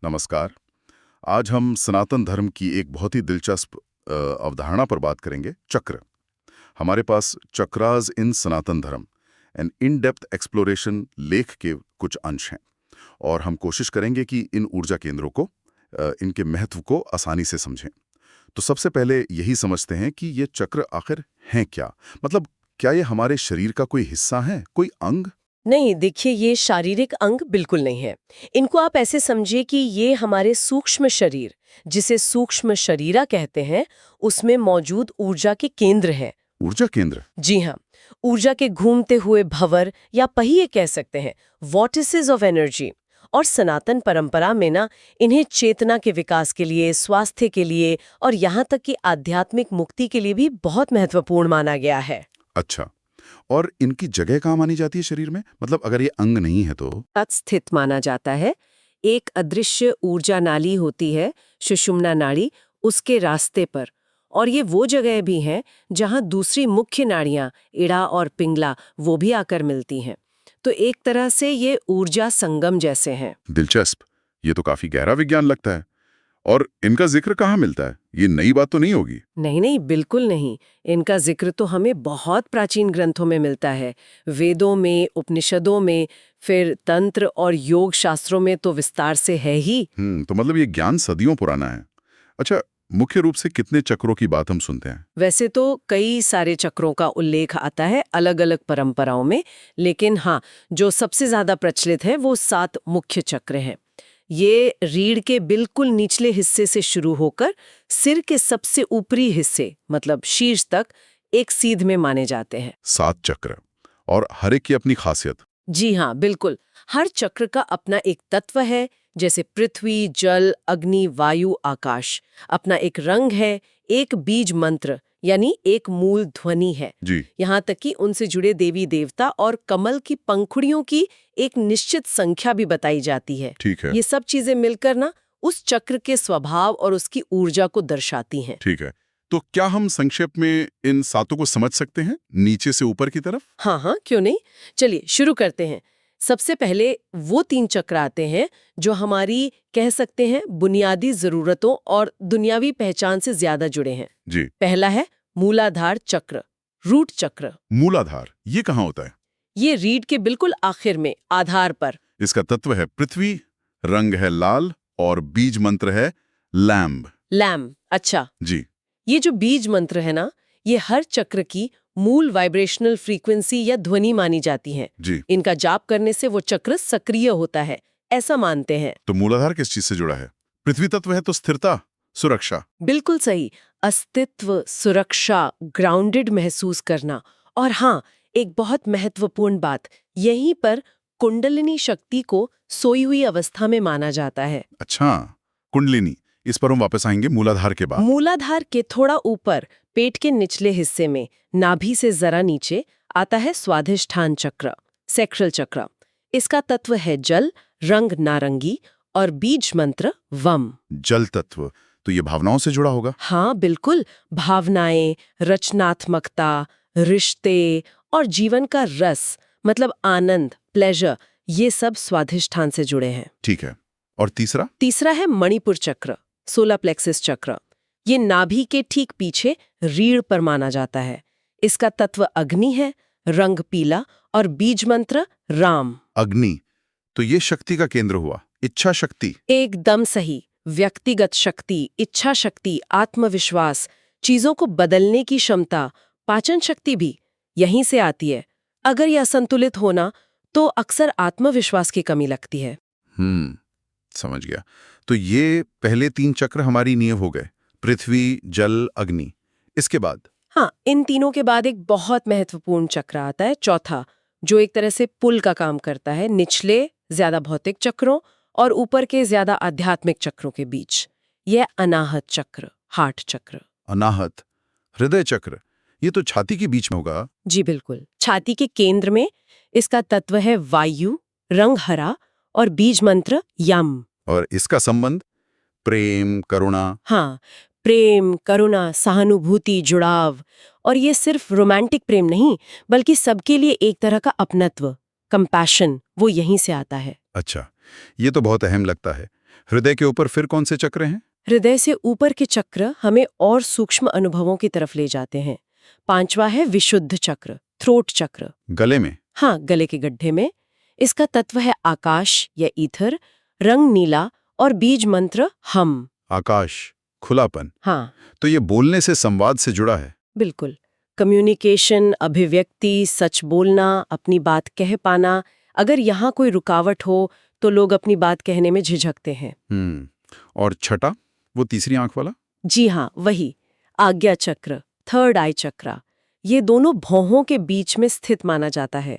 नमस्कार। आज हम सनातन धर्म की एक बहुत ही दिलचस्प अवधारणा पर बात करेंगे, चक्र। हमारे पास चक्रास इन सनातन धर्म एन इन डेप्थ एक्सप्लोरेशन लेख के कुछ अंश हैं और हम कोशिश करेंगे कि इन ऊर्जा केंद्रों को इनके महत्व को आसानी से समझें। तो सबसे पहले यही समझते हैं कि ये चक्र आखिर हैं क्या? मतलब क्या ये हमारे शरीर का कोई हिस्सा है, कोई अंग? नहीं, देखिए ये शारीरिक अंग बिल्कुल नहीं है। इनको आप ऐसे समझिए कि ये हमारे सूक्ष्म शरीर, जिसे सूक्ष्म शरीरा कहते हैं, उसमें मौजूद ऊर्जा के केंद्र हैं। ऊर्जा केंद्र? जी हाँ, ऊर्जा के घूमते हुए भंवर या पहिए कह सकते हैं, वॉर्टिसेस ऑफ एनर्जी। और सनातन परंपरा में ना इन्हें चेतना के विकास के लिए, स्वास्थ्य के लिए और यहाँ तक कि आध्यात्मिक मुक्ति के लिए भी बहुत महत्वपूर्ण माना गया है। अच्छा। और इनकी जगह कहाँ मानी जाती है शरीर में? मतलब अगर ये अंग नहीं है तो? तत्स्थित माना जाता है। एक अदृश्य ऊर्जा नाली होती है, सुषुम्ना नाड़ी, उसके रास्ते पर। और ये वो जगह भी हैं जहां दूसरी मुख्य नाड़ियां, इड़ा और पिंगला, वो भी आकर मिलती हैं। तो एक तरह से ये ऊर्जा संगम जैसे हैं। दिलचस्प। ये तो काफी गहरा विज्ञान लगता है। और इनका जिक्र कहाँ मिलता है? ये नई बात तो नहीं होगी? नहीं नहीं, बिल्कुल नहीं। इनका जिक्र तो हमें बहुत प्राचीन ग्रंथों में मिलता है। वेदों में, उपनिषदों में, फिर तंत्र और योग शास्त्रों में तो विस्तार से है ही। तो मतलब ये ज्ञान सदियों पुराना है। अच्छा, मुख्य रूप से कितने चक्रों की बात हम सुनते हैं? वैसे तो कई सारे चक्रों का उल्लेख आता है अलग अलग परंपराओं में, लेकिन हाँ, जो सबसे ज्यादा प्रचलित है वो 7 मुख्य चक्र हैं। ये रीढ़ के बिल्कुल निचले हिस्से से शुरू होकर सिर के सबसे ऊपरी हिस्से मतलब शीर्ष तक एक सीध में माने जाते हैं। 7 चक्र। और हर एक की अपनी खासियत? जी हाँ, बिल्कुल। हर चक्र का अपना एक तत्व है, जैसे पृथ्वी, जल, अग्नि, वायु, आकाश। अपना एक रंग है, एक बीज मंत्र यानी एक मूल ध्वनि है। जी। यहाँ तक कि उनसे जुड़े देवी देवता और कमल की पंखुड़ियों की एक निश्चित संख्या भी बताई जाती है। ठीक है। ये सब चीजें मिलकर ना उस चक्र के स्वभाव और उसकी ऊर्जा को दर्शाती हैं। ठीक है। तो क्या हम संक्षेप में इन सातों को समझ सकते हैं, नीचे से ऊपर की तरफ? हाँ हाँ, क्यों नहीं। चलिए शुरू करते हैं। सबसे पहले वो 3 चक्र आते हैं जो हमारी कह सकते हैं बुनियादी जरूरतों और दुनियावी पहचान से ज्यादा जुड़े हैं। जी। पहला है मूलाधार चक्र, रूट चक्र। मूलाधार, ये कहाँ होता है? ये रीढ़ के बिल्कुल आखिर में, आधार पर। इसका तत्व है पृथ्वी, रंग है लाल और बीज मंत्र है लैम्ब। लैम, अच्छा। जी। ये जो बीज मंत्र है ना, ये हर चक्र की मूल वाइब्रेशनल फ्रीक्वेंसी या ध्वनि मानी जाती है। जी। इनका जाप करने से वो चक्र सक्रिय होता है, ऐसा मानते हैं। तो मूलाधार किस चीज से जुड़ा है? पृथ्वी तत्व है तो स्थिरता, सुरक्षा। बिल्कुल सही। अस्तित्व, सुरक्षा, ग्राउंडेड महसूस करना। और हाँ, एक बहुत महत्वपूर्ण बात, यहीं पर कुंडलिनी शक्ति को सोई हुई अवस्था में माना जाता है। अच्छा, कुंडलिनी, इस पर हम वापस आएंगे मूलाधार के बाद। मूलाधार के थोड़ा ऊपर, पेट के निचले हिस्से में, नाभि से जरा नीचे आता है स्वाधिष्ठान चक्र, सेक्रेल चक्र। इसका तत्व है जल, रंग नारंगी और बीज मंत्र वम। जल तत्व, तो ये भावनाओं से जुड़ा होगा? हाँ बिल्कुल। भावनाएं, रचनात्मकता, रिश्ते और जीवन का रस मतलब आनंद, प्लेजर, ये सब स्वाधिष्ठान से जुड़े हैं। ठीक है। और तीसरा? तीसरा है मणिपुर चक्र, सोलर प्लेक्सिस चक्र। ये नाभि के ठीक पीछे रीढ़ पर माना जाता है। इसका तत्व अग्नि है, रंग पीला और बीज मंत्र राम। अग्नि, तो ये शक्ति का केंद्र हुआ, इच्छा शक्ति। एकदम सही। व्यक्तिगत शक्ति, इच्छा शक्ति, आत्मविश्वास, चीजों को बदलने की क्षमता, पाचन शक्ति भी यहीं से आती है। अगर यह असंतुलित होना तो अक्सर आत्मविश्वास की कमी लगती है। समझ गया। तो ये पहले 3 चक्र हमारी नींव हो गए, पृथ्वी, जल, अग्नि। इसके बाद? हाँ, इन तीनों के बाद एक बहुत महत्वपूर्ण चक्र आता है, चौथा, जो एक तरह से पुल का काम करता है निचले ज्यादा भौतिक चक्रों और ऊपर के ज्यादा आध्यात्मिक चक्रों के बीच। यह अनाहत चक्र, हार्ट चक्र। अनाहत, हृदय चक्र, ये तो छाती के बीच में होगा। जी बिल्कुल। छाती के केंद्र में इसका तत्व है वायु, रंग हरा और बीज मंत्र यम। और इसका संबंध प्रेम, करुणा? हाँ, प्रेम, करुणा, सहानुभूति, जुड़ाव। और ये सिर्फ रोमांटिक प्रेम नहीं, बल्कि सबके लिए एक तरह का अपनत्व, कंपैशन, वो यहीं से आता है। अच्छा, ये तो बहुत अहम लगता है। हृदय के ऊपर फिर कौन से चक्र हैं? हृदय से ऊपर के चक्र हमें और सूक्ष्म अनुभवों की तरफ ले जाते हैं। 5वां है विशुद्ध चक्र, थ्रोट चक्र। गले में? हाँ, गले के गड्ढे में। इसका तत्व है आकाश या ईथर, रंग नीला और बीज मंत्र हम। आकाश, खुलापन। हाँ, तो ये बोलने से संवाद से जुड़ा है। बिल्कुल। कम्युनिकेशन, अभिव्यक्ति, सच बोलना, अपनी बात कह पाना। अगर यहाँ कोई रुकावट हो तो लोग अपनी बात कहने में झिझकते हैं। और छठा, वो तीसरी आंख वाला? जी हाँ, वही आज्ञा चक्र, थर्ड आई चक्र। ये दोनों भौहों के बीच में स्थित माना जाता है।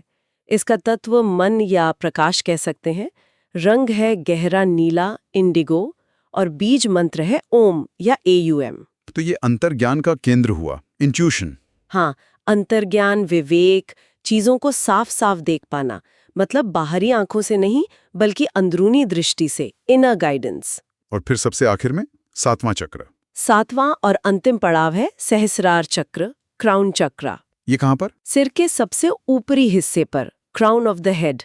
इसका तत्व मन या प्रकाश कह सकते हैं। रंग है गहरा नीला, इंडिगो, और बीज मंत्र है ओम या AUM। तो ये अंतर्ज्ञान का केंद्र हुआ, इंट्यूशन। हाँ, अंतर्ज्ञान, विवेक, चीजों को साफ साफ देख पाना, मतलब बाहरी आंखों से नहीं बल्कि अंदरूनी दृष्टि से, इनर गाइडेंस। और फिर सबसे आखिर में 7वां चक्र। 7वां और अंतिम पड़ाव है सहस्रार चक्र, क्राउन चक्र। ये कहाँ पर? सिर के सबसे ऊपरी हिस्से पर, क्राउन ऑफ द हेड।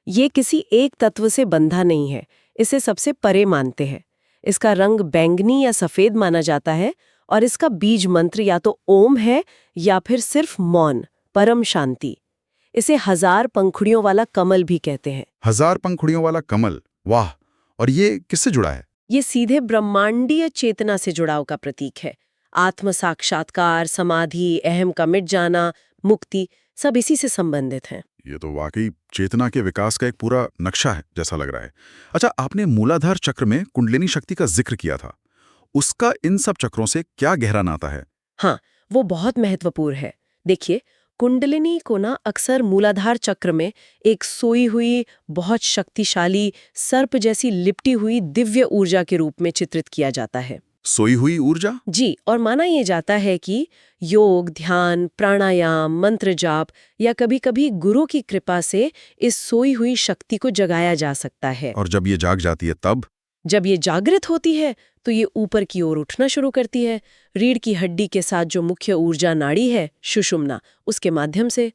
ये किसी एक तत्व से बंधा नहीं है, इसे सबसे परे मानते हैं। इसका रंग बैंगनी या सफेद माना जाता है और इसका बीज मंत्र या तो ओम है या फिर सिर्फ मौन, परम शांति। इसे 1000 पंखुड़ियों वाला कमल भी कहते हैं। 1000 पंखुड़ियों वाला कमल, वाह! और ये किससे जुड़ा है? ये सीधे ब्रह्मांडीय चेतना से जुड़ाव का प्रतीक है। आत्म साक्षात्कार, समाधि, अहम का मिट जाना, मुक्ति, सब इसी से संबंधित हैं। ये तो वाकई चेतना के विकास का एक पूरा नक्शा है जैसा लग रहा है। अच्छा, आपने मूलाधार चक्र में कुंडलिनी शक्ति का जिक्र किया था। उसका इन सब चक्रों से क्या गहरा नाता है? हाँ, वो बहुत महत्वपूर्ण है। देखिए, कुंडलिनी को ना अक्सर मूलाधार चक्र में एक सोई हुई, बहुत शक्तिशाली, सर्प जैसी लिपटी हुई दिव्य ऊर्जा के रूप में चित्रित किया जाता है। सोई हुई ऊर्जा? जी, और माना ये जाता है कि योग, ध्यान, प्राणायाम, मंत्र जाप या कभी-कभी गुरु की कृपा से इस सोई हुई शक्ति को जगाया जा सकता है। और जब ये जाग जाती है तब? जब ये जागृत होती है तो ये ऊपर की ओर उठना शुरू करती है, रीढ़ की हड्डी के साथ जो मुख्य ऊर्जा नाड़ी है, सुषुम्ना, उसके माध्यम से।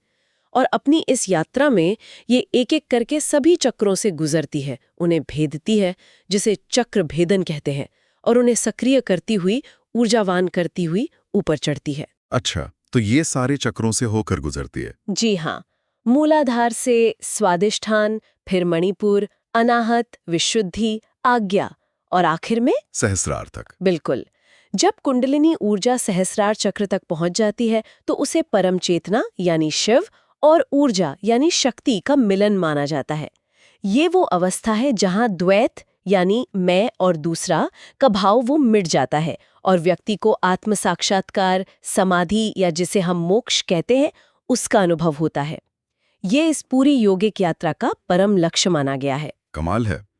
और अपनी इस यात्रा में ये एक-एक करके सभी चक्रों से गुजरती है, उन्हें भेदती है, जिसे चक्र भेदन कहते हैं, और उन्हें सक्रिय करती हुई, ऊर्जावान करती हुई ऊपर चढ़ती है। अच्छा, तो ये सारे चक्रों से होकर गुजरती है? जी हाँ, मूलाधार से स्वादिष्ठान, फिर मणिपुर, अनाहत, विशुद्धि, आज्ञा और आखिर में सहस्रार तक। बिल्कुल। जब कुंडलिनी ऊर्जा सहस्रार चक्र तक पहुंच जाती है तो उसे परम चेतना यानी शिव और ऊर्जा यानी शक्ति का मिलन माना जाता है। ये वो अवस्था है जहां द्वैत यानी मैं और दूसरा का भाव वो मिट जाता है और व्यक्ति को आत्म साक्षात्कार, समाधि या जिसे हम मोक्ष कहते हैं, उसका अनुभव होता है। ये इस पूरी योगिक यात्रा का परम लक्ष्य माना गया है। कमाल है।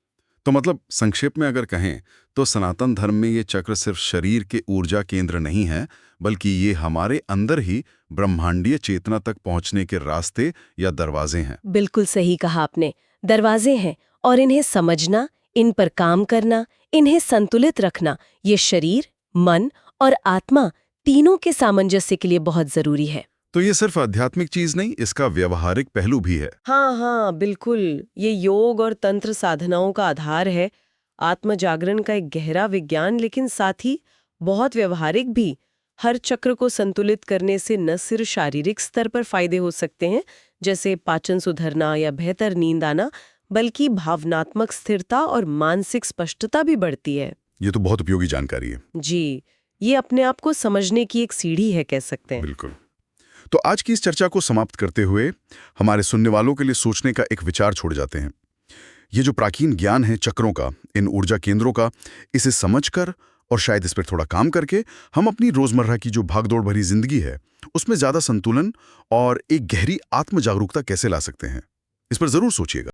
तो मतलब संक्षेप में अगर कहें तो सनातन धर्म में ये चक्र सिर्फ शरीर के ऊर्जा केंद्र नहीं है, बल्कि ये हमारे अंदर ही ब्रह्मांडीय चेतना तक पहुंचने के रास्ते या दरवाजे हैं। बिल्कुल सही कहा आपने, दरवाजे हैं, और इन्हें समझना, इन पर काम करना, इन्हें संतुलित रखना, ये शरीर, मन और आत्मा तीनों के सामंजस्य के लिए बहुत जरूरी है। तो ये सिर्फ आध्यात्मिक चीज नहीं, इसका व्यवहारिक पहलू भी है। हाँ, बिल्कुल। ये योग और तंत्र साधनाओं का आधार है, आत्म जागरण का एक गहरा विज्ञान, लेकिन साथ ही बहुत व्यवहारिक भी। हर चक्र को संतुलित करने से न सिर्फ शारीरिक स्तर पर फायदे हो सकते हैं, जैसे पाचन सुधरना या बेहतर नींद आना, बल्कि भावनात्मक स्थिरता और मानसिक स्पष्टता भी बढ़ती है। ये तो बहुत उपयोगी जानकारी है। जी, ये अपने आप को समझने की एक सीढ़ी है, कह सकते हैं। बिल्कुल। तो आज की इस चर्चा को समाप्त करते हुए हमारे सुनने वालों के लिए सोचने का एक विचार छोड़ जाते हैं। ये जो प्राचीन ज्ञान है चक्रों का, इन ऊर्जा केंद्रों का, इसे समझकर और शायद इस पर थोड़ा काम करके हम अपनी रोजमर्रा की जो भागदौड़ भरी जिंदगी है उसमें ज्यादा संतुलन और एक गहरी आत्म जागरूकता कैसे ला सकते हैं, इस पर जरूर सोचिएगा।